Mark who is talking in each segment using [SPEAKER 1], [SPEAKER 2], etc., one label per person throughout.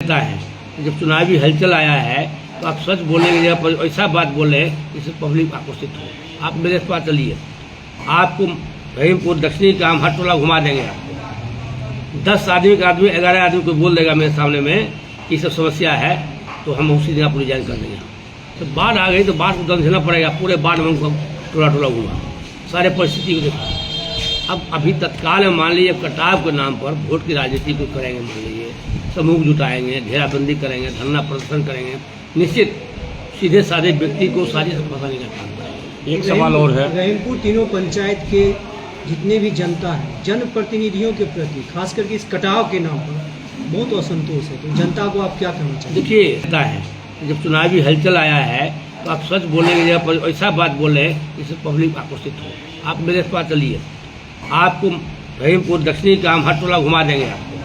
[SPEAKER 1] देता है। जब चुनावी हलचल आया है तो आप सच बोलने की जगह पर ऐसा बात बोले जिससे पब्लिक आकर्षित हो। आप मेरे पास चलिए, आपको रहीमपुर दक्षिणी का हम हर टोला घुमा देंगे। आपको 10 आदमी का 11 आदमी को बोल देगा मेरे सामने में कि सब समस्या है, तो हम उसी दिन आपको रिजाइन कर देंगे। तो बाढ़ आ गई तो बाढ़ को समझना पड़ेगा, पूरे बाढ़ में हमको टोला टोला घुमा, सारे परिस्थिति को देखा। अब अभी तत्काल में मान लीजिए कटाव के नाम पर वोट की राजनीति को करेंगे, मान लीजिए समूह जुटाएंगे, घेराबंदी करेंगे, धरना प्रदर्शन करेंगे, निश्चित सीधे साधे व्यक्ति को साजिश फंसाने का काम करेंगे।
[SPEAKER 2] एक सवाल और है,
[SPEAKER 3] रहीमपुर तीनों पंचायत के जितने भी जनता है, जनप्रतिनिधियों के प्रति खास करके इस कटाव के नाम पर बहुत असंतोष है, तो जनता को आप क्या कहना चाहिए?
[SPEAKER 1] देखिए, ऐसा है जब चुनावी हलचल आया है तो आप सच बोलने की जगह पर ऐसा बात बोले जिससे पब्लिक आकर्षित हो। आप मेरे पास चलिए, आपको रहीमपुर दक्षिणी का हम हर टोला घुमा देंगे। आपको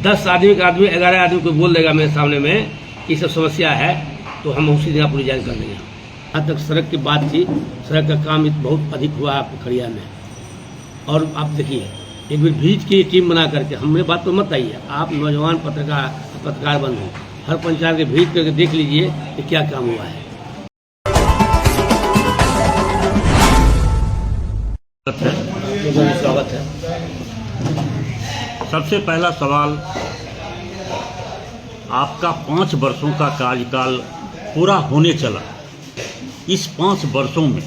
[SPEAKER 1] 10 आदमी का 11 आदमी को बोल देगा मेरे सामने में कि सब समस्या है, तो हम उसी दिन आपको रिजाइन कर देंगे। यहाँ तक सड़क की बात थी, सड़क का काम बहुत अधिक हुआ आपके खड़िया में। और आप देखिए, एक बार बीच की टीम बना करके, हमें बात तो मत आइए, आप नौजवान पत्रकार बन हो, हर पंचायत के भीड़ करके देख लीजिए कि क्या काम हुआ है। स्वागत है।
[SPEAKER 2] सबसे पहला सवाल, आपका 5 वर्षों का कार्यकाल पूरा होने चला। इस 5 वर्षों में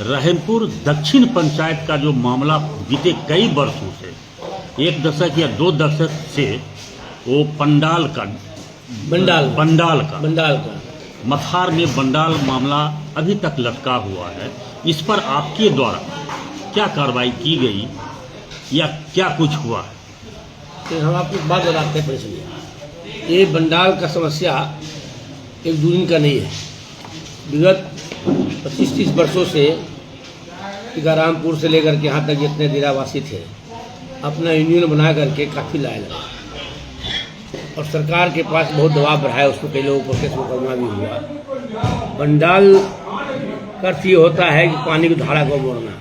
[SPEAKER 2] रहीमपुर दक्षिण पंचायत का जो मामला बीते कई वर्षों से, 1 दशक या 2 दशक से, वो बंडाल का मथार में बंडाल मामला अभी तक लटका हुआ है। इस पर आपके द्वारा क्या कार्रवाई की गई या क्या कुछ हुआ है?
[SPEAKER 1] तो हम आपको बात बताते हैं। परिचय, ये बंडाल का समस्या एक 2 दिन का नहीं है। विगत 25-30 वर्षों से टीकारामपुर से लेकर के यहाँ तक जितने डेरावासी थे, अपना यूनियन बना करके काफ़ी लाए लगा, और सरकार के पास बहुत दबाव बढ़ाया। उसको कई लोगों को केस मुकदमा भी हुआ। बंडाल का अर्थ ये होता है कि पानी की धारा को मोड़ना।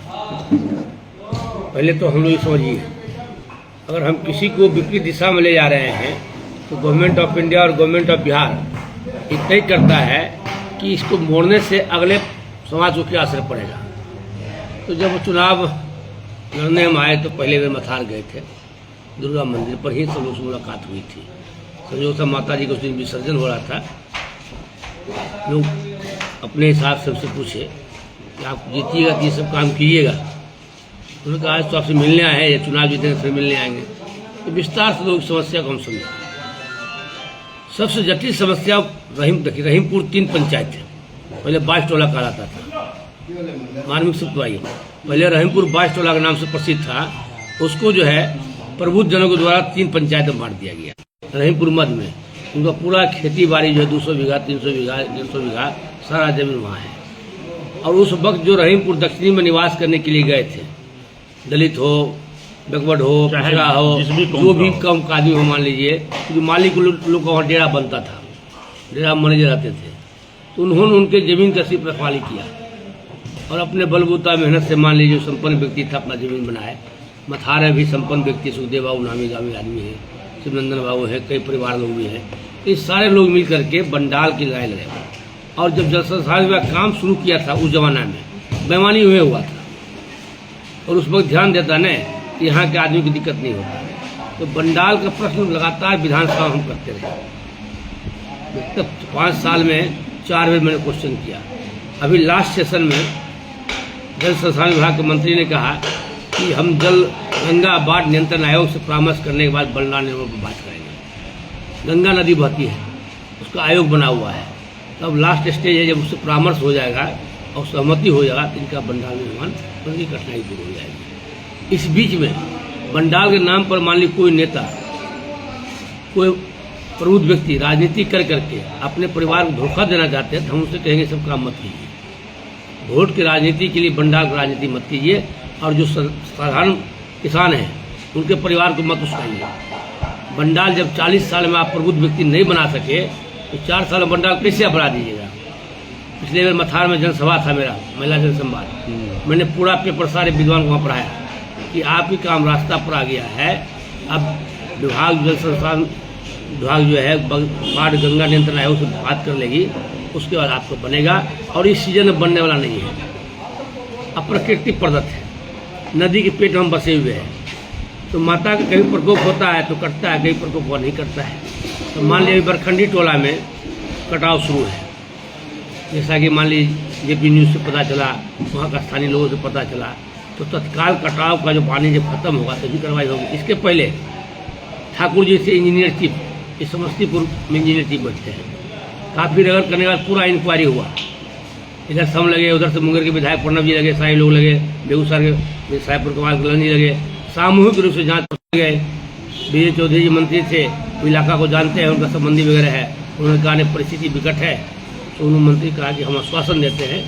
[SPEAKER 1] पहले तो हम लोग ये समझिए, अगर हम किसी को विपरीत दिशा में ले जा रहे हैं तो गवर्नमेंट ऑफ इंडिया और गवर्नमेंट ऑफ बिहार ये तय करता है कि इसको मोड़ने से अगले समाज को क्या असर पड़ेगा। तो जब चुनाव लड़ने में आए तो पहले वे मथार गए थे, दुर्गा मंदिर पर ही सब लोग से मुलाकात हुई थी। संयोग से माता जी को उस दिन विसर्जन हो रहा था। लोग अपने हिसाब से हमसे पूछे कि आप जीतिएगा तो ये सब काम कीजिएगा। उन्होंने कहा आज तो आपसे मिलने आए हैं, ये चुनाव जीतने फिर मिलने आएंगे। तो विस्तार से लोग समस्या को हम समझे। सबसे जटिल समस्या रहीमपुर 3 पंचायत थे। पहले 22 टोला कहलाता था। मार्मिक सुख तो आइए, पहले रहीमपुर 22 टोला के नाम से प्रसिद्ध था। उसको जो है प्रबुद्ध जनों के द्वारा 3 पंचायत में बांट दिया गया। रहीमपुर मध्य में उनका पूरा खेती बाड़ी जो है 200 बीघा, 300 बीघा, 150 बीघा सारा जमीन वहाँ है। और उस वक्त जो रहीमपुर दक्षिणी में निवास करने के लिए गए थे, दलित हो, बैकवर्ड हो, पिछड़ा हो, जो भी कम आदमी हो, मान लीजिए, क्योंकि मालिक लोग का वहाँ डेरा बनता था, डेरा मैनेजर रहते थे, तो उन्होंने उनके जमीन का सिर्फ रखवाली किया और अपने बलबूता मेहनत से, मान लीजिए, संपन्न व्यक्ति था, अपना जमीन बनाए। मथार भी संपन्न व्यक्ति, सुखदेव बाबू नामी गामी आदमी है, शिवनंदन बाबू है, कई परिवार लोग भी हैं। ये सारे लोग मिल करके बंडाल की लड़ाई लड़े। और जब जल संसाधन विभाग काम शुरू किया था उस जमाना में बेईमानी हुआ था, और उस वक्त ध्यान देता न कि यहाँ के आदमी की दिक्कत नहीं होता। तो बंडाल का प्रश्न लगातार विधानसभा हम करते रहे। तब 5 साल में 4 बार मैंने क्वेश्चन किया। अभी लास्ट सेशन में जल संसाधन विभाग के मंत्री ने कहा कि हम गंगा बाढ़ नियंत्रण आयोग से परामर्श करने के बाद बंडाल निर्माण पर बात करेंगे। गंगा नदी बहती है, उसका आयोग बना हुआ है। तब लास्ट स्टेज है, जब उससे परामर्श हो जाएगा और सहमति हो जाएगा तो इनका बंडाल निर्माण की कठिनाई दूर हो जाएगी। इस बीच में बंडाल के नाम पर मान लीजिए कोई नेता, कोई प्रबुद्ध व्यक्ति राजनीति कर करके अपने परिवार को धोखा देना चाहते हैं तो हम उससे कहेंगे सब काम मत कीजिए। वोट की राजनीति के लिए बंडाल की राजनीति मत कीजिए, और जो साधारण किसान हैं उनके परिवार को मत उस्काइए। बंडाल जब 40 साल में आप प्रबुद्ध व्यक्ति नहीं बना सके तो 4 साल में बंडाल कैसे आप बढ़ा दीजिएगा। पिछले बार मथार में जनसभा था मेरा, महिला जनसंवाद, मैंने पूरा पेपर सारे विद्वान को वहाँ पढ़ाया कि आपकी काम रास्ता पर आ गया है। अब विभाग जल संस्थान विभाग जो है बाढ़ गंगा नियंत्रण आयोग से बात कर लेगी, उसके बाद आपको बनेगा। और इस सीजन में बनने वाला नहीं है, अप्रकृति प्रदत्त है, नदी के पेट में हम बसे हुए हैं। तो माता का कहीं प्रकोप होता है तो कटता है, कहीं प्रकोप हुआ नहीं करता है। तो मान लीजिए बरखंडी टोला में कटाव शुरू है, जैसा कि मान लीजिए जेपी न्यूज़ से पता चला, वहाँ का स्थानीय लोगों से पता चला, तो तत्काल कटाव का जो पानी जब खत्म होगा तभी कार्रवाई होगी। इसके पहले ठाकुर जी से इंजीनियर चीफ, इस समस्तीपुर में इंजीनियर चीफ बैठते हैं, काफ़ी रगड़ करने के बाद पूरा इंक्वायरी हुआ। इधर सम लगे, उधर से मुंगेर के विधायक प्रणब जी लगे, सारे लोग लगे, बेगूसराय के साहेबपुर कमाल कलन जी लगे, सामूहिक रूप से जाँच कर गए। विजय चौधरी जी मंत्री थे, वो इलाका को जानते हैं, उनका संबंधी वगैरह है। उन्होंने कहा नहीं परिस्थिति विकट है, तो उन्होंने मंत्री कहा कि हम आश्वासन देते हैं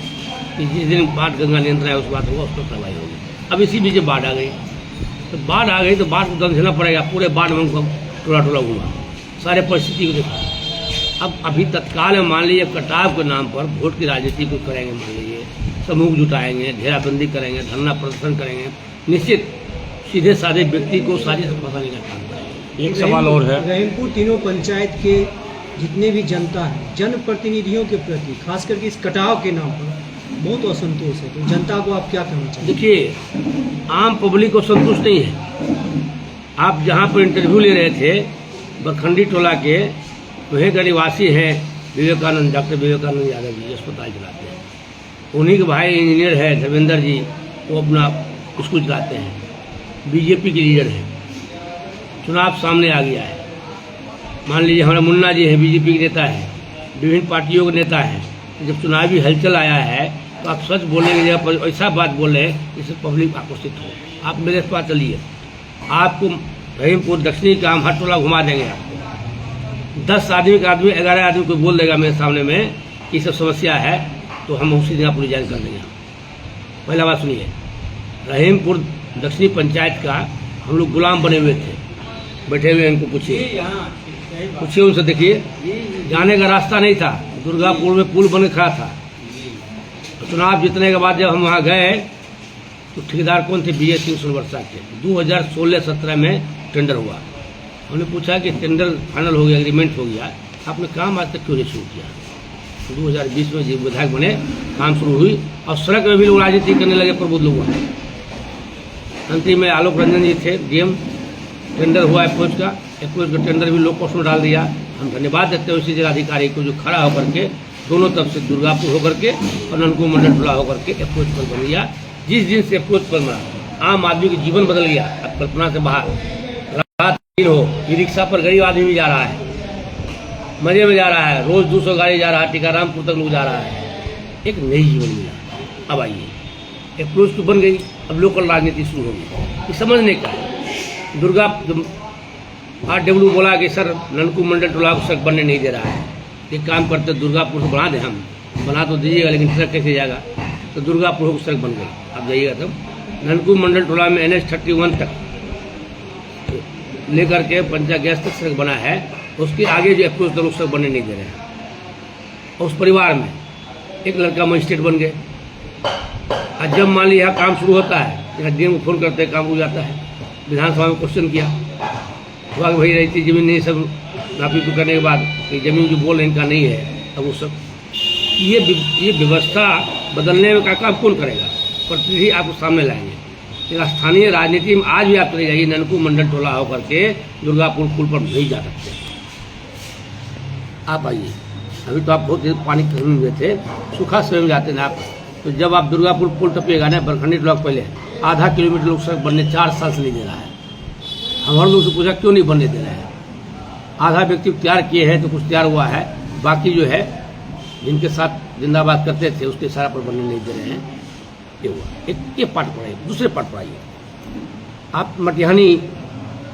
[SPEAKER 1] कि जिस दिन बाढ़ गंगा नियंत्रण है उस बात होगा, उस पर कार्रवाई होगी। अब इसी बीच बाढ़ आ गई, तो बाढ़ आ गई तो बाढ़ को गंझना पड़ेगा। पूरे बाढ़ में उनको टोला टोला घूमा, सारे परिस्थिति को देखा। अब अभी तत्काल में मान लीजिए कटाव के नाम पर वोट की राजनीति को करेंगे, मान लीजिए समूह जुटाएंगे, घेराबंदी करेंगे, धरना प्रदर्शन करेंगे, निश्चित सीधे साधे व्यक्ति को साजिश फंसाने का काम करेंगे।
[SPEAKER 2] एक सवाल और है,
[SPEAKER 3] रहीमपुर तीनों पंचायत के जितने भी जनता है, जनप्रतिनिधियों के प्रति खास करके इस कटाव के नाम पर बहुत असंतोष है, तो जनता को आप क्या कहना चाहिए?
[SPEAKER 1] देखिए, आम पब्लिक को संतुष्ट नहीं है। आप जहाँ पर इंटरव्यू ले रहे थे बरखंडी टोला के, वहीं का निवासी हैं विवेकानंद, डॉक्टर विवेकानंद यादव जी, अस्पताल चलाते हैं। उन्हीं के भाई इंजीनियर है धर्मेंद्र जी, वो अपना स्कूल चलाते हैं, बीजेपी के लीडर हैं। चुनाव सामने आ गया है, मान लीजिए हमारा मुन्ना जी है, बीजेपी के नेता है, विभिन्न पार्टियों के नेता हैं। जब चुनावी हलचल आया है तो आप सच बोलने की जगह पर ऐसा बात बोल रहे हैं जिससे पब्लिक आकर्षित हो। आप मेरे पास चलिए, आपको रहीमपुर दक्षिणी का हम हर टोला घुमा देंगे। आपको 10 आदमी का 11 आदमी को बोल देगा मेरे सामने में कि सब समस्या है, तो हम उसी जगह पूरी जांच कर देंगे। पहला बात सुनिए, रहीमपुर दक्षिणी पंचायत का हम लोग गुलाम बने हुए थे, बैठे हुए। इनको पूछिए उनसे, देखिए जाने का रास्ता नहीं था, दुर्गापुर में पुल बन खड़ा था। तो चुनाव जीतने के बाद जब हम वहाँ गए तो ठेकेदार कौन थे? विजय सिंह सोनवर्षा के। 2016-17 में टेंडर हुआ। हमने पूछा कि टेंडर फाइनल हो गया, एग्रीमेंट हो गया, आपने काम आज तक क्यों नहीं शुरू किया? तो 2020 में जब विधायक बने, काम शुरू हुई और सड़क में भी लोग राजनीति करने लगे, प्रबुद्ध लोग। अंतिम में आलोक रंजन जी थे डीएम, टेंडर हुआ अप्रोच का टेंडर भी लोग पोस्ट में डाल दिया। हम धन्यवाद देते हैं उसी जिलाधिकारी को जो खड़ा होकर के दोनों तरफ से दुर्गापुर होकर के और ननकू मंडल टोला होकर के अप्रोच पर बन गया। जिस दिन से अप्रोच पर बना, आम आदमी का जीवन बदल गया। अब कल्पना से बाहर, रात दिन हो, ये रिक्शा पर गरीब आदमी भी जा रहा है, मजे में जा रहा है, रोज 200 गाड़ी जा रहा है, टीकारामपुर तक लोग जा रहा है। एक नई जीवन मिला। अब आइए, अप्रोच तो बन गई, अब लोकल राजनीति शुरू होगी। ये समझने का है। दुर्गा RW बोला कि सर ननकू मंडल टोला को सड़क बनने नहीं दे रहा है, एक काम करते दुर्गापुर से बना दें, हम बना तो दीजिएगा लेकिन सड़क कैसे जाएगा? तो दुर्गापुर को सड़क बन गई। आप जाइएगा तब ननकू मंडल टोला में NH31 तक लेकर के पंचायत गैस तक सड़क बना है। उसके आगे जो अप्रोच लोग सड़क बनने नहीं दे रहे हैं। और उस परिवार में एक लड़का मजिस्ट्रेट बन गए। आज जब मान लीजिए यहाँ काम शुरू होता है, यहाँ DM को फोन करते काम हो जाता है। विधानसभा में क्वेश्चन किया, हुआ कि भाई रहती जमीन नहीं, सब नापी को करने के बाद कि जमीन जो बोल रहे इनका नहीं है। अब वो सब ये व्यवस्था बदलने में का काम कौन करेगा? प्रतिनिधि आपको सामने लाएंगे। लेकिन स्थानीय राजनीति में आज भी आप चले जाइए, ननकू मंडल टोला होकर के दुर्गापुर पुल पर नहीं जा सकते। आप आइए, अभी तो आप बहुत देर पानी कमी हुए थे, सूखा समय में जाते ना आप। तो जब आप दुर्गापुर पुल टपिएगा ना, बरखंडी टोला पहले आधा किलोमीटर लोग सड़क बनने 4 साल से नहीं दे रहा है। हमारे लोग से पूछा क्यों नहीं बनने दे रहे हैं? आधा व्यक्ति तैयार किए हैं तो कुछ तैयार हुआ है, बाकी जो है जिनके साथ जिंदाबाद करते थे उसके सारा पर बनने नहीं दे रहे हैं। ये हुआ एक ये पाठ पढ़ाइए। दूसरे पाठ पढ़ाइए। आप मटिहानी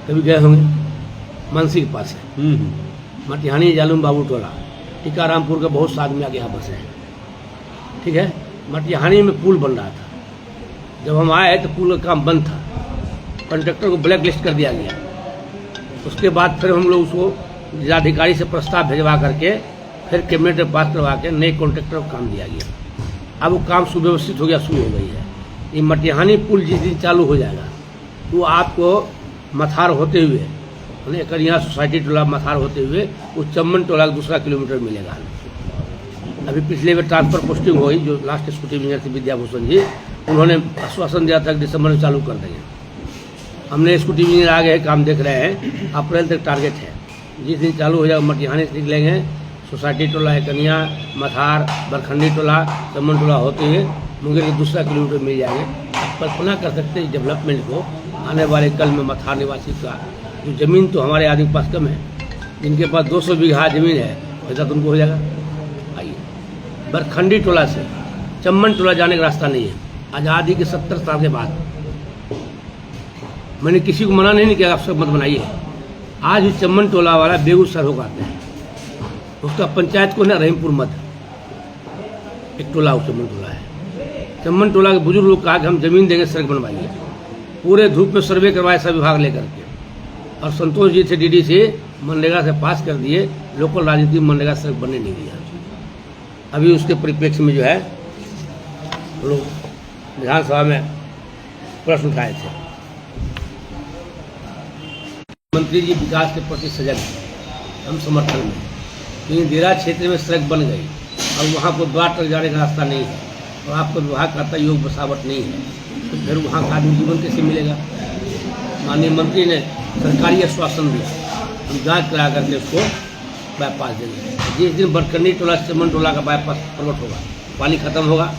[SPEAKER 1] कभी गए होंगे, मानसी के पास है मटिहानी जालूम बाबू टोला, टीकारामपुर का बहुत सा आदमी आगे यहाँ बसे हैं। ठीक है, मटिहानी में पुल बन रहा था। जब हम आए तो पुल का काम बंद था, कॉन्ट्रैक्टर को ब्लैक लिस्ट कर दिया गया। उसके बाद फिर हम लोग उसको जिलाधिकारी से प्रस्ताव भिजवा करके फिर कैबिनेट में पास करवा के नए कॉन्ट्रैक्टर को काम दिया गया। अब वो काम सुव्यवस्थित हो गया, शुरू हो गई है। ये मटिहानी पुल जिस दिन चालू हो जाएगा तो आपको मथार होते हुए उन्हें करिया सोसाइटी टोला मथार होते हुए उस चम्मन टोला का दूसरा किलोमीटर मिलेगा। अभी पिछले में ट्रांसफर पोस्टिंग हुई, जो लास्ट स्कूटी इंजीनियर थे विद्याभूषण जी, उन्होंने आश्वासन दिया था कि दिसंबर में चालू कर देंगे। हमने स्कूटी इंजीनियर आ गए, काम देख रहे हैं, अप्रैल तक टारगेट है। जिस दिन चालू हो जाएगा मटिहानी से निकलेंगे, सोसाइटी टोला है कनिया मथार बरखंडी टोला चम्मन टोला होते हुए मुंगेर के दूसरा किलोमीटर मिल जाएंगे। आप कल्पना कर सकते हैं डेवलपमेंट को आने वाले कल में मथार निवासी का जो ज़मीन तो हमारे आदमी के पास कम है, जिनके पास 200 बीघा ज़मीन है, वैसा तो उनको हो जाएगा। आइए, बरखंडी टोला से चम्मन टोला जाने का रास्ता नहीं है। आज़ादी के 70 साल के बाद मैंने किसी को मना नहीं किया आप सब मत बनाइए। आज भी चम्मन टोला वाला बेगूसराय होकर आते हैं, उसका पंचायत को ना रहीमपुर मध्य एक टोला हो, चम्मन टोला है। चम्मन टोला के बुजुर्ग लोग कहा कि हम जमीन देंगे, सड़क बनवाइए। पूरे धूप में सर्वे करवाए सब विभाग लेकर के, और संतोष जी थे डीडी से मनरेगा से पास कर दिए। लोकल राजनीति में मनरेगा सड़क बनने नहीं दिया। अभी उसके परिप्रेक्ष्य में जो है लोग विधानसभा में प्रश्न उठाए थे। मंत्री जी विकास के प्रति सजग हैं, हम समर्थन में। लेकिन देरा क्षेत्र में सड़क बन गई और वहाँ को द्वार तक जाने का रास्ता नहीं है, और आपको विभाग का योग बसावट नहीं है, तो फिर वहाँ का आदमी जीवन कैसे मिलेगा। माननीय मंत्री ने सरकारी आश्वासन दिया, हम जांच करा करके उसको बाईपास देंगे। जिस दिन बरखंडी टोला चम्मन टोला का बाईपास प्रकट होगा, पानी खत्म होगा,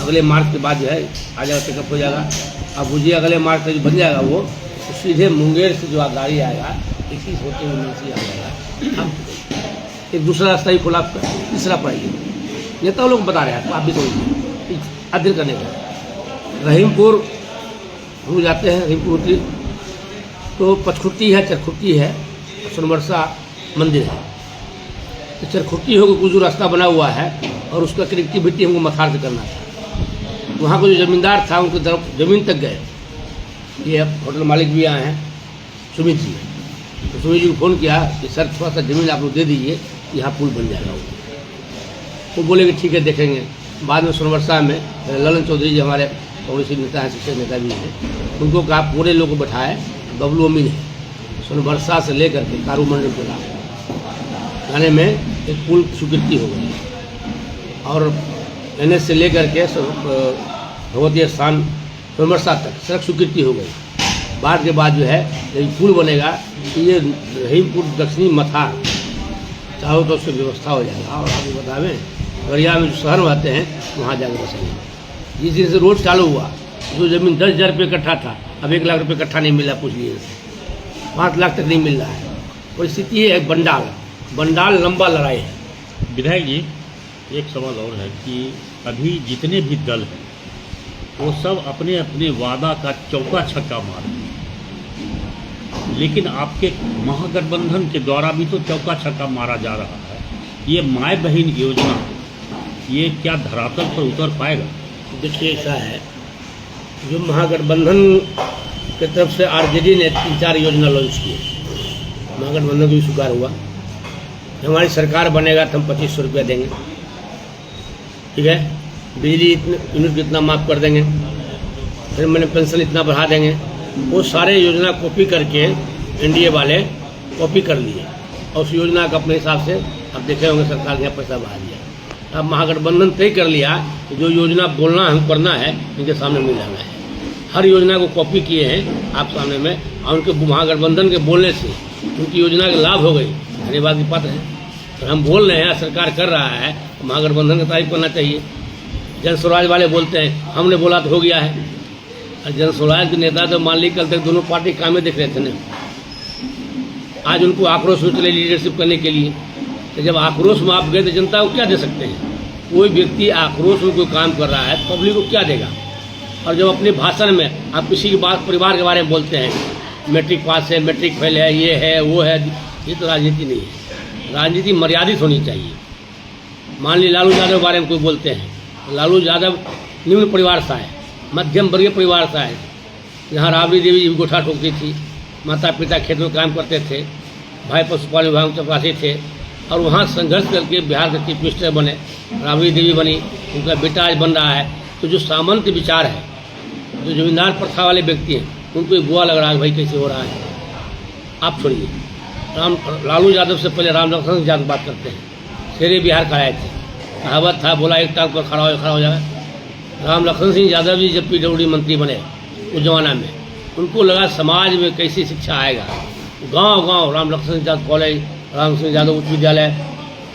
[SPEAKER 1] अगले मार्च के बाद जो है आ जाएगा, पिकअप हो जाएगा। अब बुझिए अगले मार्च तक बन जाएगा वो, तो सीधे मुंगेर से जो गाड़ी आएगा इसी होते हुए मुंशी आ जाएगा। अब एक दूसरा रास्ता ही खुला, तीसरा पड़ेगी। नेता लोग बता रहे हैं, तो आप भी समझिए अध्ययन करने का। रहीमपुर हो जाते हैं, रहीमपुर की तो पचखुट्टी है, चरखुट्टी है, सोनबरसा मंदिर है। तो चरखुट्टी होकर कुछ जो रास्ता बना हुआ है और उसका कनेक्टिविटी हमको मथार से करना था। वहाँ को जो ज़मींदार था उनके तरफ ज़मीन तक गए। ये होटल मालिक भी आए हैं, सुमित जी। तो सुमित जी को फ़ोन किया कि सर थोड़ा सा ज़मीन आप लोग दे दीजिए, यहाँ पुल बन जाएगा। वो बोले कि ठीक है देखेंगे। बाद में सोनबरसा में ललन चौधरी जी हमारे कांग्रेसी नेता हैं, शिक्षक नेता भी हैं, उनको कहा पूरे लोग को बैठाए। बबलू अमीन है, सोनबरसा से लेकर के कारू मंडल टोला जाने में एक पुल स्वीकृति हो गई, और NH से लेकर के भगवती स्थान सोनबरसा तक सड़क स्वीकृति हो गई। बाद के बाद जो है यदि पुल बनेगा तो ये रहीमपुर दक्षिणी मथार चारों तरफ से व्यवस्था हो जाएगा। और आपको बतावें गड़िया में जो शहर में रहते हैं वहाँ जाकर बसेंगे। जिस दिन से रोड चालू हुआ, जो ज़मीन 10,000 रुपये इकट्ठा था, अब 1 लाख रुपये इकट्ठा नहीं मिला, पूछ लीजिए, 5 लाख तक नहीं मिल रहा है। परिस्थिति है बंडाल लंबा लड़ाई है।
[SPEAKER 2] विधायक जी, एक सवाल और है कि अभी जितने भी दल हैं वो सब अपने अपने वादा का चौका छक्का मार रहे हैं, लेकिन आपके महागठबंधन के द्वारा भी तो चौका छक्का मारा जा रहा है। ये माय बहन योजना, ये क्या धरातल पर उतर पाएगा?
[SPEAKER 1] देखिए ऐसा है, जो महागठबंधन की तरफ से RJD ने 3-4 योजना लॉन्च की, महागठबंधन को भी स्वीकार हुआ। हमारी सरकार बनेगा तो हम 2500 रुपया देंगे, ठीक है, बिजली इतने यूनिट इतना माफ़ कर देंगे, फिर मैंने पेंशन इतना बढ़ा देंगे। वो सारे योजना कॉपी करके NDA वाले कॉपी कर लिए, और उस योजना का अपने हिसाब से अब देखे होंगे सरकार ने पैसा बढ़ा दिया। अब महागठबंधन तय कर लिया कि जो योजना बोलना हम करना है इनके सामने मिल जाना है। हर योजना को कॉपी किए हैं आप सामने में, और उनके महागठबंधन के बोलने से उनकी योजना के लाभ हो गई, धन्यवाद की पात्र है। तो हम बोल रहे हैं, सरकार कर रहा है, तो महागठबंधन की तारीफ करना चाहिए। जन स्वराज वाले बोलते हैं हमने बोला तो हो गया है, और जन स्वराज के नेता तो मान ली कल तक दोनों पार्टी काम में दिख रहे थे ना, आज उनको आक्रोश में चले लीडरशिप करने के लिए। तो जब आक्रोश में आप गए तो जनता को क्या दे सकते हैं? कोई व्यक्ति आक्रोश में कोई काम कर रहा है, पब्लिक को क्या देगा? और जब अपने भाषण में आप किसी की बात परिवार के बारे में बोलते हैं, मैट्रिक पास है, मैट्रिक फेल है, ये है वो है, ये तो राजनीति नहीं है। राजनीति मर्यादित होनी चाहिए। मान ली लालू यादव के बारे में कोई बोलते हैं, लालू यादव निम्न परिवार से है, मध्यम वर्गीय परिवार से है, जहाँ राबड़ी देवी जी गोठा ठोकती थी, माता पिता खेत में काम करते थे, भाई पशुपालन विभाग में चपरासी थे, और वहाँ संघर्ष करके बिहार के चीफ मिनिस्टर बने, राबड़ी देवी बनी, उनका बेटा आज बन रहा है। तो जो सामंत विचार है, जो जमींदार प्रथा वाले व्यक्ति हैं, उनको एक बुआ लग रहा है भाई कैसे हो रहा है। आप छोड़िए, लालू यादव से पहले राम लखन सिंह यादव बात करते हैं। शेरे बिहार का आए थे, कहावत था, बोला एक टांग पर खड़ा हो जाए। राम लखन सिंह यादव जी जब PWD मंत्री बने उस जमाना में, उनको लगा समाज में कैसी शिक्षा आएगा। गांव गांव राम लखन सिंह यादव कॉलेज, राम सिंह यादव उच्च विद्यालय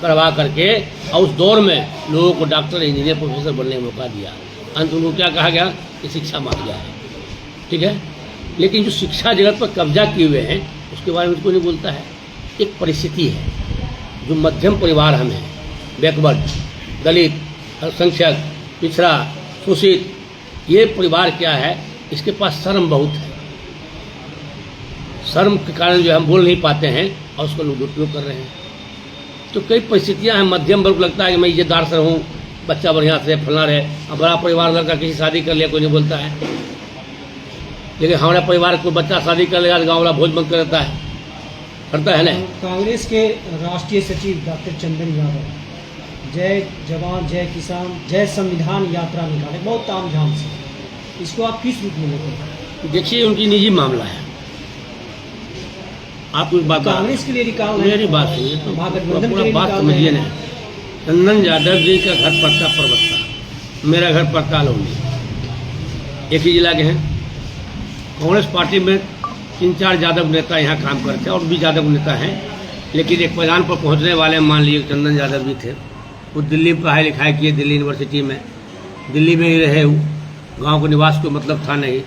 [SPEAKER 1] करवा करके, और उस दौर में लोगों को डॉक्टर, इंजीनियर, प्रोफेसर बनने का मौका दिया। अंत उनको क्या कहा गया कि शिक्षा मांग गया है, ठीक है। लेकिन जो शिक्षा जगत पर कब्जा किए हुए हैं उसके बारे में कोई नहीं बोलता है। एक परिस्थिति है, जो मध्यम परिवार हम हैं, बैकवर्ड, दलित, अल्पसंख्यक, पिछड़ा, शोषित, ये परिवार क्या है, इसके पास शर्म बहुत है। शर्म के कारण जो हम बोल नहीं पाते हैं और उसको लोग दुरुपयोग कर रहे हैं। तो कई परिस्थितियां हैं, मध्यम वर्ग लगता है कि मैं इज्जतदार से हूँ, बच्चा बढ़िया से फलना रहे। अब बड़ा परिवार लड़का किसी शादी कर लिया, कोई नहीं बोलता है। लेकिन हमारा परिवार को बच्चा शादी कर लेगा तो गाँव वाला भोज बंद कर देता है, करता है ना।
[SPEAKER 3] कांग्रेस के राष्ट्रीय सचिव डॉक्टर चंदन यादव जय जवान जय किसान जय संविधान यात्रा निकाले बहुत तामझाम से, इसको आप किस रूप में लेते हैं?
[SPEAKER 1] देखिए, उनकी निजी मामला है। आप उस बात,
[SPEAKER 3] कांग्रेस के लिए निकाल,
[SPEAKER 1] मेरी बात सुनिए तो
[SPEAKER 3] महागठबंधन
[SPEAKER 1] पूरा
[SPEAKER 3] के लिए
[SPEAKER 1] बात
[SPEAKER 3] निकाल
[SPEAKER 1] समझिए
[SPEAKER 3] रहे
[SPEAKER 1] ना।
[SPEAKER 3] हैं।
[SPEAKER 1] चंदन यादव जी का घर पड़ता परबत्ता, मेरा घर पड़ता लौंडी, एक ही जिला के हैं। कांग्रेस पार्टी में 3-4 यादव नेता यहाँ काम करते हैं और भी यादव नेता हैं, लेकिन एक पैदान पर पहुँचने वाले मान लीजिए चंदन यादव जी थे। वो दिल्ली में पढ़ाई लिखाई किए, दिल्ली यूनिवर्सिटी में, दिल्ली में ही रहे। वो गाँव के निवास को मतलब था नहीं।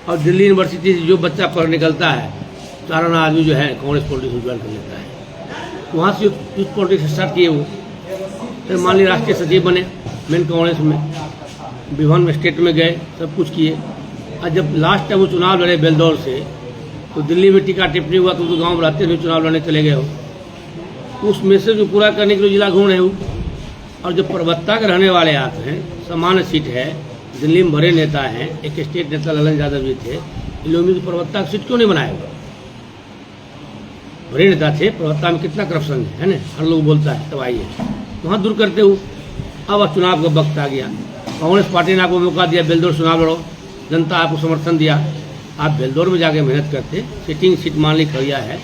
[SPEAKER 1] और दिल्ली यूनिवर्सिटी से जो बच्चा पढ़ निकलता है, चारों आदमी जो है कांग्रेस पॉलिटिक्स ज्वाइन कर लेता है। वहाँ से यूथ पॉलिटिक्स स्टार्ट किए वो, फिर मान लीजिए राष्ट्रीय सचिव बने मेन कांग्रेस में, विभिन्न स्टेट में गए, सब कुछ किए। और जब लास्ट टाइम वो चुनाव लड़े बेलदौर से, तो दिल्ली में टिका टिप्पणी हुआ तो गाँव में रहते हुए चुनाव लड़ने चले गए हो। उस मैसेज को पूरा करने के लिए जिला घूम रहे हो। और जब परबत्ता के रहने वाले आते हैं, सामान्य सीट है, दिल्ली में बड़े नेता हैं, एक स्टेट नेता ललन यादव जी थे, इन लोगों ने परबत्ता की सीट क्यों नहीं बनाया? बड़े नेता थे, परबत्ता में कितना करप्शन है ना, हर लोग बोलता है। तब आइए वहाँ दूर करते हो। अब चुनाव का वक्त आ गया, कांग्रेस पार्टी ने आपको मौका दिया, बेलदौर चुनाव लड़ो, जनता आपको समर्थन दिया, आप बेलदौर में जाके मेहनत करते, सिटिंग सीट मान ली खड़िया है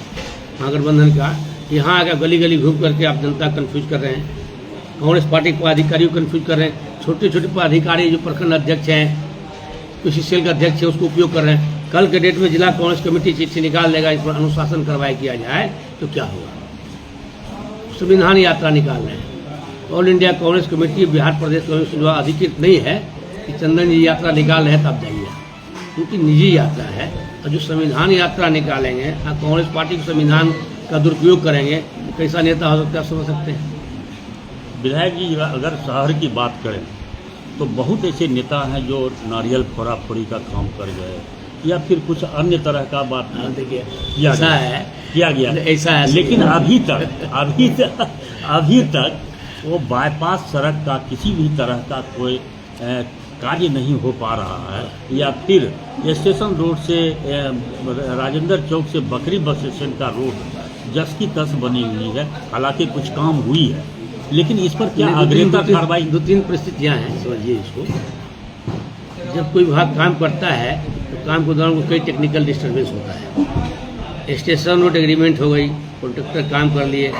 [SPEAKER 1] महागठबंधन का, यहाँ आकर गली गली घूम करके आप जनता कन्फ्यूज कर रहे हैं, कांग्रेस पार्टी के पदाधिकारियों को कन्फ्यूज कर रहे हैं। छोटे छोटे पदाधिकारी जो प्रखंड अध्यक्ष हैं, किसी सेल का अध्यक्ष है, उसको उपयोग कर रहे हैं। कल के डेट में जिला कांग्रेस कमेटी चिट्ठी निकाल देगा, इस पर अनुशासन कार्रवाई किया जाए तो क्या होगा? संविधान यात्रा निकाल रहे हैं। ऑल इंडिया कांग्रेस कमेटी बिहार प्रदेश कांग्रेस जो अधिकृत नहीं है कि चंदन जी यात्रा निकाल रहे हैं तब जाइए, क्योंकि निजी यात्रा है। और जो संविधान यात्रा निकालेंगे और कांग्रेस पार्टी के संविधान का दुरुपयोग करेंगे, कैसा नेता हो सकता है, समझ सकते हैं।
[SPEAKER 2] विधायक जी, अगर शहर की बात करें तो बहुत ऐसे नेता हैं जो नारियल फोड़ाफोड़ी का काम कर गए या फिर कुछ अन्य तरह का बात
[SPEAKER 1] देखिए
[SPEAKER 2] किया गया
[SPEAKER 1] ऐसा है। लेकिन
[SPEAKER 2] अभी तक वो बाईपास सड़क का किसी भी तरह का कोई कार्य नहीं हो पा रहा है, या फिर स्टेशन रोड से राजेंद्र चौक से बकरी बस स्टेशन का रोड जस की तस बनी हुई है। हालांकि कुछ काम हुई है, लेकिन इस पर क्या अग्रिमता कार्रवाई?
[SPEAKER 1] 2-3 परिस्थितियाँ हैं, समझिए इसको। जब कोई विभाग काम करता है तो काम के दौरान कई टेक्निकल डिस्टर्बेंस होता है। स्टेशन रोड एग्रीमेंट हो गई, कॉन्ट्रेक्टर काम कर लिए,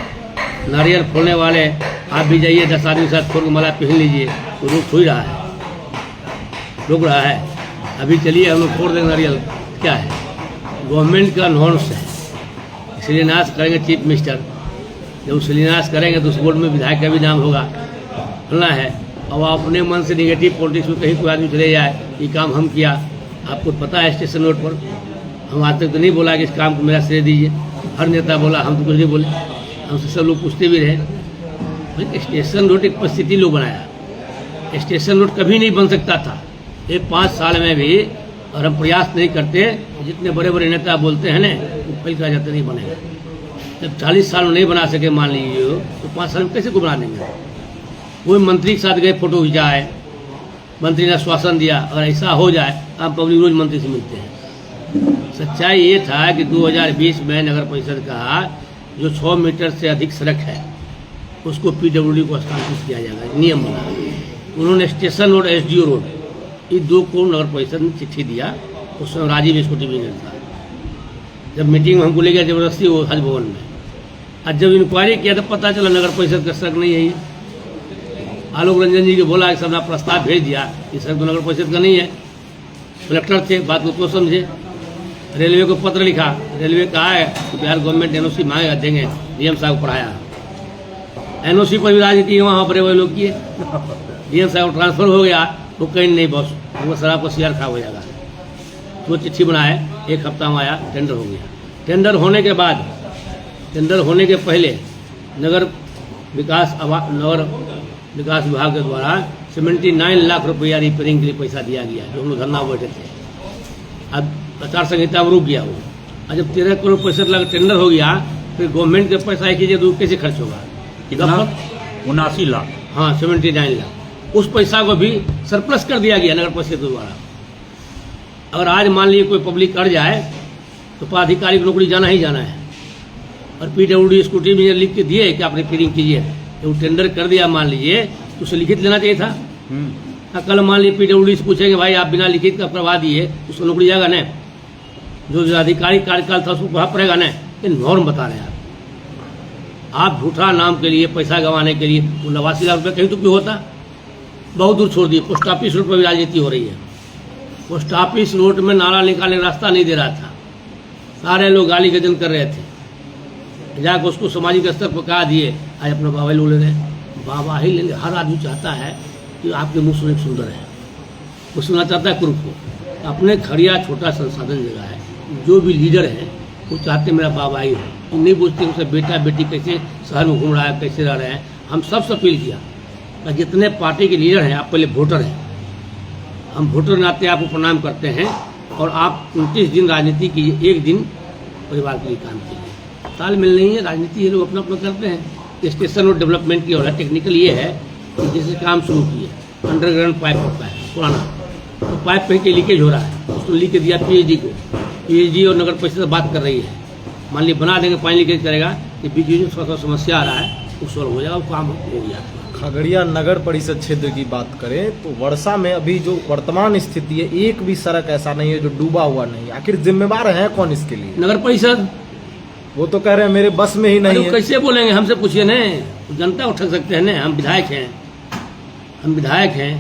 [SPEAKER 1] नारियल फोड़ने वाले आप भी जाइए 10 आदमी के साथ फोड़ के माला पहन लीजिए, तो रोक हो ही रहा है, रोक रहा है। अभी चलिए हम लोग फोड़ देंगे नारियल, क्या है? गवर्नमेंट का नॉर्म्स है। शिलान्यास करेंगे चीफ मिनिस्टर, जब शिलान्यास करेंगे तो उस बोर्ड में विधायक का भी नाम होगा, फलना है। अब आप अपने मन से निगेटिव पॉलिटिक्स में कहीं कोई आदमी चले जाए, ये काम हम किया, आपको पता है स्टेशन रोड पर हम आज तक तो नहीं बोला कि इस काम को मेरा श्रेय दीजिए, हर नेता बोला, हम तो कुछ नहीं बोले, हमसे सब लोग पूछते भी रहे। भाई स्टेशन रोड एक परिस्थिति लोग बनाया, स्टेशन रोड कभी नहीं बन सकता था, ये 5 साल में भी, और हम प्रयास नहीं करते। जितने बड़े बड़े नेता बोलते हैं ना, वो फैल कहा जाता नहीं बनेगा। जब 40 साल में नहीं बना सके मान लीजिए, तो 5 साल में कैसे को बना देंगे? कोई मंत्री के साथ गए, फोटो खिंचाए, मंत्री ने आश्वासन दिया, अगर ऐसा हो जाए आप पब्लिक रोज मंत्री से मिलते हैं। सच्चाई ये था कि 2020 में नगर परिषद का जो 6 मीटर से अधिक सड़क है उसको PWD को हस्तांतरित किया जाएगा, नियम बना। उन्होंने स्टेशन रोड, SDO रोड, ये 2 को नगर परिषद ने चिट्ठी दिया। उस समय राजीव स्कूटी भी था, जब मीटिंग में हमको ले गया जबरदस्ती वो हज भवन में, आज जब इंक्वायरी किया तो पता चला नगर परिषद का सड़क नहीं है ये। आलोक रंजन जी को बोला कि सबने प्रस्ताव भेज दिया, ये सड़क तो नगर परिषद का नहीं है। कलेक्टर थे, बात को तो समझे। रेलवे को पत्र लिखा, रेलवे कहा है कि बिहार गवर्नमेंट एनओसी मांगेगा, देंगे। डीएम साहब को पढ़ाया, एनओसी पर भी राजनीति वहाँ बड़े बड़े लोग किए। डीएम साहब को ट्रांसफर हो गया, वो कहीं नहीं बॉस, वो शराब का शेयर खराब हो जाएगा। वो चिट्ठी बनाए, 1 हफ्ता में आया, टेंडर हो गया। टेंडर होने के बाद, टेंडर होने के पहले नगर विकास विभाग के द्वारा 79 लाख रुपया रिपेयरिंग के लिए पैसा दिया गया, जो हम लोग धरना बैठे थे। अब आचार संहिता में रुक गया वो। और जब 13 करोड़ 65 लाख टेंडर हो गया, फिर गवर्नमेंट के पैसा एक ही कैसे खर्च होगा?
[SPEAKER 2] कितना? 79 लाख।
[SPEAKER 1] हाँ, 79 लाख। उस पैसा को भी सरप्लस कर दिया गया नगर परिषद द्वारा। अगर आज मान लीजिए कोई पब्लिक अड़ जाए तो पदाधिकारी की नौकरी जाना ही जाना है। और PWD स्कूटी में लिख के दिए कि आप रिपेयरिंग कीजिए, तो टेंडर कर दिया मान लीजिए, तो उसे लिखित लेना चाहिए था। कल मान लीजिए PWD से पूछेंगे भाई आप बिना लिखित का करवा दिए, उसको नौकरी जाएगा न? जो अधिकारी कार्यकाल था उसको प्रभाव पड़ेगा न? ये नॉर्म बता रहे हैं आप झूठा नाम के लिए, पैसा गंवाने के लिए 89 लाख रुपये कहीं तो क्यों होता? बहुत दूर छोड़ दिए। पोस्ट ऑफिस रोड पर भी राजनीति हो रही है। पोस्ट ऑफिस रोड में नाला निकालने का रास्ता नहीं दे रहा था, सारे लोग गाली गजन कर रहे थे। जाकर उसको सामाजिक स्तर पर कहा दिए, आज अपना बाबा लोग ले रहे। बाबा ही ले ले। हर आदमी चाहता है कि आपके मुँह सुने सुंदर है, वो सुनना चाहता है कुरूप को। अपने खड़िया छोटा संसाधन जगह है, जो भी लीडर है वो चाहते मेरा बाबा ही हो। नहीं पूछते उनसे बेटा बेटी कैसे शहर में घूम रहा है, कैसे रह रहे हैं। हम सबसे अपील किया कि जितने पार्टी के लीडर हैं, आप पहले वोटर हैं। हम वोटर नाते आपको प्रणाम करते हैं, और आप 29 दिन राजनीति कीजिए, 1 दिन परिवार के लिए काम कीजिए। तालमेल नहीं है, राजनीति ये लोग अपना अपना करते हैं। स्टेशन और डेवलपमेंट की हो रहा है। टेक्निकल ये है कि जैसे काम शुरू किए, अंडरग्राउंड पाइप होता है पुराना, तो पाइप कहीं के लीकेज हो रहा है, उसको लीक के दिया PhD को। PhD और नगर परिषद से बात कर रही है, मान लीजिए बना देंगे, पानी लीकेज करेगा, कि बीच में थोड़ा सा समस्या आ रहा है, वो सॉल्व हो जाएगा, वो काम हो गया।
[SPEAKER 4] खगड़िया नगर परिषद क्षेत्र की बात करें तो वर्षा में अभी जो वर्तमान स्थिति है, एक भी सड़क ऐसा नहीं है जो डूबा हुआ नहीं। आखिर जिम्मेवार है कौन इसके लिए?
[SPEAKER 1] नगर परिषद।
[SPEAKER 4] वो तो कह रहे हैं मेरे बस में ही नहीं है।
[SPEAKER 1] कैसे बोलेंगे? हमसे पूछिए न, जनता उठक सकते हैं न। हम विधायक हैं।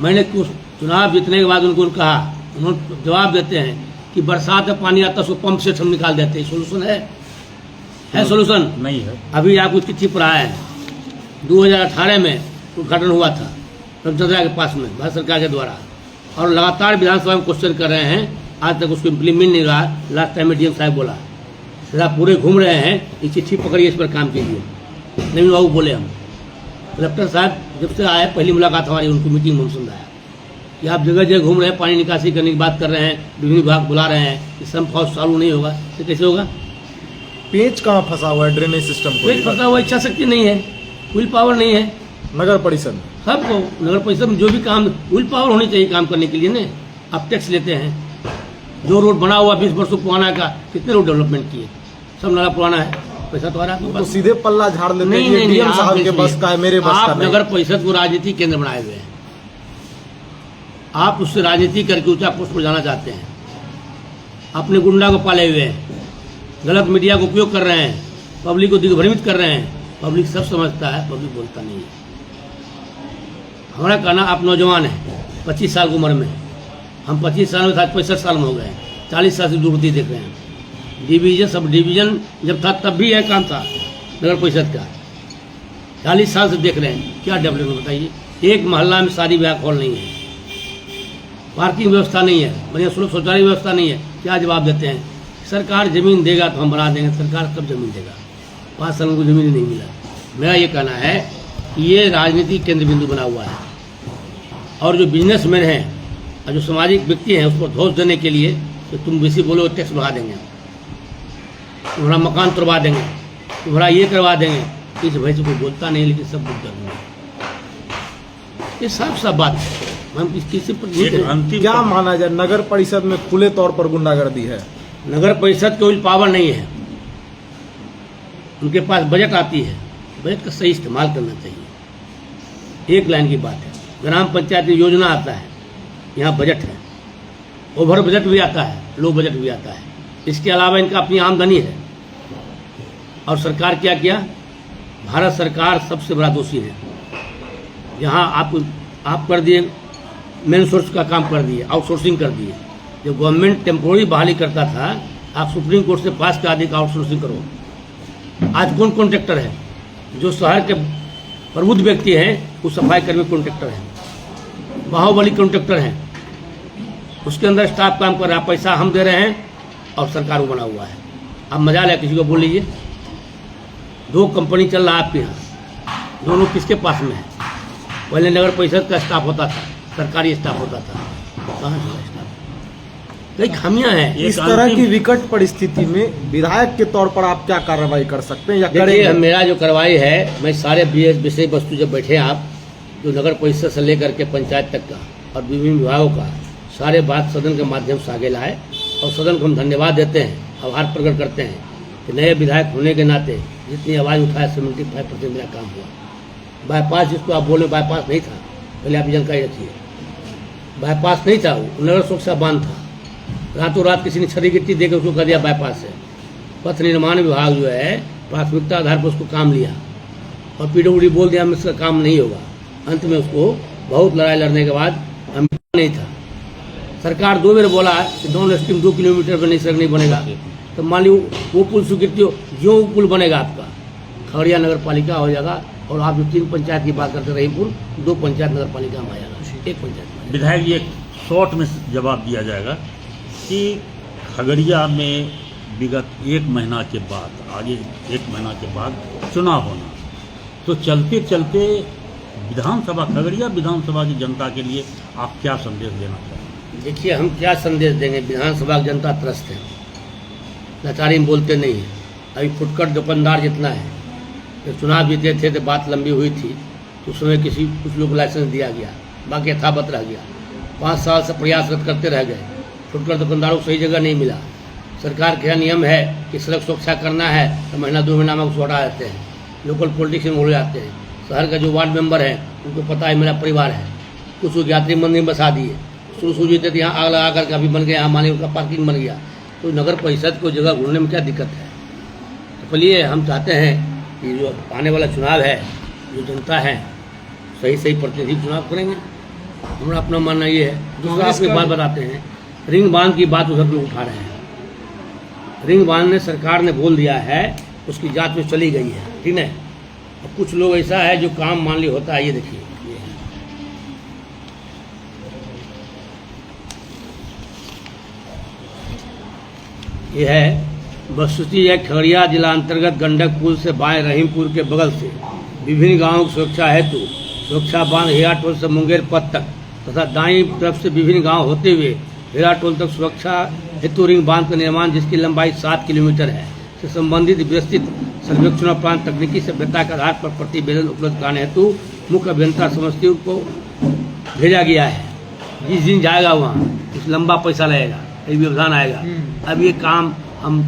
[SPEAKER 1] मैंने कुछ चुनाव जीतने के बाद उनको कहा, उन्होंने जवाब देते हैं कि बरसात में पानी आता है, उसको पंप से हम निकाल देते हैं। सोल्यूशन है सोल्यूशन
[SPEAKER 2] नहीं है।
[SPEAKER 1] अभी आपको चिट्ठी पर आया है, 2018 में उद्घाटन हुआ था रमचंद्रा के पास में भारत सरकार के द्वारा, और लगातार विधानसभा में क्वेश्चन कर रहे हैं, आज तक उसको इम्प्लीमेंट नहीं रहा। लास्ट टाइम में डीएम साहब बोला, सीधा पूरे घूम रहे हैं, ये चिट्ठी पकड़िए, इस पर काम कीजिए। नवीन बाबू बोले हम। कलेक्टर साहब जब से आए, पहली मुलाकात हमारी उनको मीटिंग में हम सुनाया कि आप जगह जगह घूम रहे हैं, पानी निकासी करने की बात कर रहे हैं, विभिन्न विभाग बुला रहे हैं, कि सम्प हाउस चालू नहीं होगा, तो कैसे होगा?
[SPEAKER 4] पेच कहाँ फंसा हुआ है ड्रेनेज सिस्टम को?
[SPEAKER 1] पेच फंसा हुआ, इच्छा शक्ति नहीं है, विल पावर नहीं है
[SPEAKER 4] नगर परिषद में।
[SPEAKER 1] सबको नगर परिषद में जो भी काम, विल पावर होनी चाहिए काम करने के लिए ना। आप टैक्स लेते हैं, जो रोड बना हुआ 20 वर्षों पुराना का, कितने रोड डेवलपमेंट किए? सब नाला पुराना है, पैसा तो आ रहा है।
[SPEAKER 4] तो सीधे पल्ला झाड़ लेते हैं, ये डीएम साहब के बस का है, मेरे बस का
[SPEAKER 1] आप
[SPEAKER 4] नहीं।
[SPEAKER 1] नगर परिषद को राजनीति केंद्र बनाए हुए हैं, आप उससे राजनीति करके ऊंचा पोस्ट पर जाना चाहते हैं। अपने गुंडा को पाले हुए हैं, गलत मीडिया का उपयोग कर रहे हैं, पब्लिक को दिग्भ्रमित कर रहे हैं। पब्लिक सब समझता है, पब्लिक बोलता नहीं है। हमारा कहना, आप नौजवान हैं, 25 साल की उम्र में, हम 25 साल में था, 65 साल में हो गए, 40 साल से दुर्गति देख रहे हैं। डिवीजन, सब डिवीजन जब था तब भी यह काम था नगर परिषद का, 40 साल से देख रहे हैं। क्या डेवलपमेंट बताइए? एक मोहल्ला में शादी ब्याह हॉल नहीं है, पार्किंग व्यवस्था नहीं है, बढ़िया शौचालय व्यवस्था नहीं है। क्या जवाब देते हैं? सरकार जमीन देगा तो हम बना देंगे। सरकार कब जमीन देगा? 5 साल को जमीन नहीं मिला। मेरा ये कहना है कि ये राजनीतिक केंद्र बिंदु बना हुआ है, और जो बिजनेसमैन हैं और जो सामाजिक व्यक्ति हैं उसको धोस देने के लिए, तो तुम बेसी बोलो टैक्स बढ़ा देंगे, तुम्हारा मकान तोड़वा देंगे, तुम्हारा ये करवा देंगे। इस वजह से कोई बोलता नहीं, लेकिन सब बोलते हैं। ये साफ बात है। हम किसी पर
[SPEAKER 2] अंतिम
[SPEAKER 4] क्या माना जाए, नगर परिषद में खुले तौर पर गुंडागर्दी है?
[SPEAKER 1] नगर परिषद की कोई पावर नहीं है, उनके पास बजट आती है, बजट का सही इस्तेमाल करना चाहिए। एक लाइन की बात है, ग्राम पंचायत योजना आता है, यहाँ बजट है, ओवर बजट भी आता है, लो बजट भी आता है। इसके अलावा इनका अपनी आमदनी है। और सरकार क्या किया? भारत सरकार सबसे बड़ा दोषी है। यहाँ आप कर दिए, मेन सोर्स का काम कर दिए, आउटसोर्सिंग कर दिए। जो गवर्नमेंट टेम्पोररी बहाली करता था, आप सुप्रीम कोर्ट से पास करा दी कि आउटसोर्सिंग करो। आज कौन कॉन्ट्रैक्टर है? जो शहर के प्रबुद्ध व्यक्ति हैं वो सफाई कर्मी कॉन्ट्रैक्टर हैं, बाहुबली कॉन्ट्रैक्टर हैं। उसके अंदर स्टाफ काम कर रहा है, पैसा हम दे रहे हैं और सरकार वो बना हुआ है। अब मजा लिया, किसी को बोल लीजिए। 2 कंपनी चल रहा है आपके यहाँ, दोनों किसके पास में है? पहले नगर परिषद का स्टाफ होता था, सरकारी स्टाफ होता था, कहाँ से स्टाफ? कई खामियां हैं।
[SPEAKER 4] इस तरह की विकट परिस्थिति में विधायक के तौर पर आप क्या कार्रवाई कर सकते हैं या
[SPEAKER 1] देखिए,
[SPEAKER 4] करेंगे?
[SPEAKER 1] मेरा जो कार्रवाई है, मैं सारे विषय वस्तु जब बैठे आप, जो नगर परिषद से लेकर के पंचायत तक का और विभिन्न विभागों का सारे बात सदन के माध्यम से आगे लाए और सदन को हम धन्यवाद देते हैं, आभार प्रकट करते हैं कि नए विधायक होने के नाते जितनी आवाज़ उठाया 75% मेरा काम हुआ। बाईपास जिसको आप बोले, बाईपास नहीं था, पहले आप जानकारी रखिए। बाईपास नहीं था, वो नगर सुरक्षा बांध था। रातों रात किसी ने छड़ी गिट्टी देकर उसको कर दिया बाईपास से। पथ निर्माण विभाग जो है प्राथमिकता आधार पर उसको काम लिया और पीडब्ल्यूडी बोल दिया इसका काम नहीं होगा। अंत में उसको बहुत लड़ाई लड़ने के बाद हम नहीं था। सरकार 2 बार बोला कि डाउन स्ट्रीम 2 किलोमीटर पर नहीं, सड़क नहीं बनेगा। तो मान ली वो पुल स्वीकृति हो, जो पुल बनेगा आपका खगड़िया नगर पालिका हो जाएगा। और आप जो 3 पंचायत की बात करते रही पुल, 2 पंचायत नगर पालिका में आ जाएगा, 1 पंचायत।
[SPEAKER 2] विधायक जी, एक शॉर्ट में जवाब दिया जाएगा कि खगड़िया में विगत 1 महीना के बाद, आगे 1 महीना के बाद चुनाव होना, तो चलते चलते विधानसभा, खगड़िया विधानसभा की जनता के लिए आप क्या संदेश देना चाहेंगे?
[SPEAKER 1] देखिए, हम क्या संदेश देंगे? विधानसभा की जनता त्रस्त है, लाचारी में बोलते नहीं है। अभी फुटकर दुकानदार जितना है, जब चुनाव जीते थे तो बात लंबी हुई थी, तो उस समय कुछ लोग लाइसेंस दिया गया, बाकी यथावत रह गया। 5 साल से प्रयासरत करते रह गए, फुटकर दुकानदारों को सही जगह नहीं मिला। सरकार का नियम है कि सड़क सुरक्षा करना है तो महीना 2 महीना में उसको हटा देते हैं, लोकल पॉलिटिशियन हो जाते हैं। शहर का जो वार्ड मेंबर है उनको पता है मेरा परिवार है, कुछ यात्री मंदिर बसा दिए, शुरू जीते थे, यहाँ आग लगा करके अभी बन गया, यहाँ माने उनका पार्किंग बन गया। तो नगर परिषद को जगह ढूंढने में क्या दिक्कत है? तो चलिए, हम चाहते हैं कि जो आने वाला चुनाव है, जो जनता है सही प्रतिनिधि चुनाव करेंगे। हमारा अपना मानना ये है। दूसरा आपको बात बताते हैं, रिंग बांध की बात उधर लोग उठा रहे हैं। रिंग बांध ने सरकार ने बोल दिया है, उसकी जांच में चली गई है, ठीक है। और कुछ लोग ऐसा है जो काम मान ली होता है, ये देखिए, ये है वस्तुस्थिति है। खगड़िया जिला अंतर्गत गंडक पुल से बाएं रहीमपुर के बगल से विभिन्न गांवों की सुरक्षा हेतु सुरक्षा बांध हेरा टोल से मुंगेर पथ तक तथा दाईं तरफ से विभिन्न गांव होते हुए हेरा टोल तक सुरक्षा हेतु रिंग बांध का निर्माण, जिसकी लंबाई 7 किलोमीटर है, से संबंधित विस्तृत सर्वेक्षण उपरांत तकनीकी सभ्यता के आधार पर प्रतिवेदन उपलब्ध कराने हेतु मुख्य अभियंता समस्तीपुर को भेजा गया है। जिस दिन जाएगा वहाँ कुछ लंबा पैसा लगेगा, एक व्यवधान आएगा। अब ये काम हम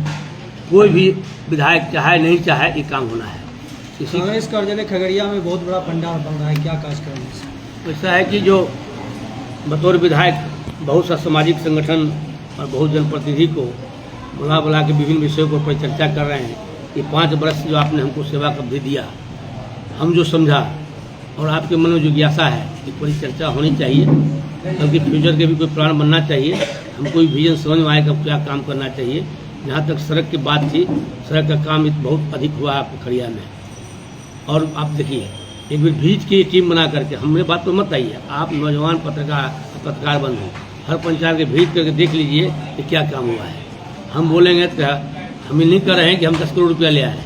[SPEAKER 1] कोई भी विधायक चाहे नहीं चाहे, ये काम होना है।
[SPEAKER 3] कांग्रेस कार्यालय खगड़िया में बहुत बड़ा पंडाल बन रहा है, क्या काज करेंगे?
[SPEAKER 1] ऐसा है कि जो बतौर विधायक बहुत सा सामाजिक संगठन और बहुत जनप्रतिनिधि को बुला के विभिन्न विषयों पर परिचर्चा कर रहे हैं कि 5 वर्ष जो आपने हमको सेवा का अवधि दिया, हम जो समझा और आपके मन में जो जिज्ञासा है कि परिचर्चा होनी चाहिए, क्योंकि फ्यूचर के भी कोई प्लान बनना चाहिए, हमको भी विजन समझ में आएगा क्या काम करना चाहिए। जहाँ तक सड़क की बात थी, सड़क का काम बहुत अधिक हुआ है खगड़िया में। और आप देखिए, एक बार भीज की टीम बना करके, हमने बात तो मत आइए, आप नौजवान पत्रकार बंधु हर पंचायत के भीज करके देख लीजिए कि क्या काम हुआ है। हम बोलेंगे तो हम नहीं कर रहे हैं कि हम 10 करोड़ रुपया ले आए।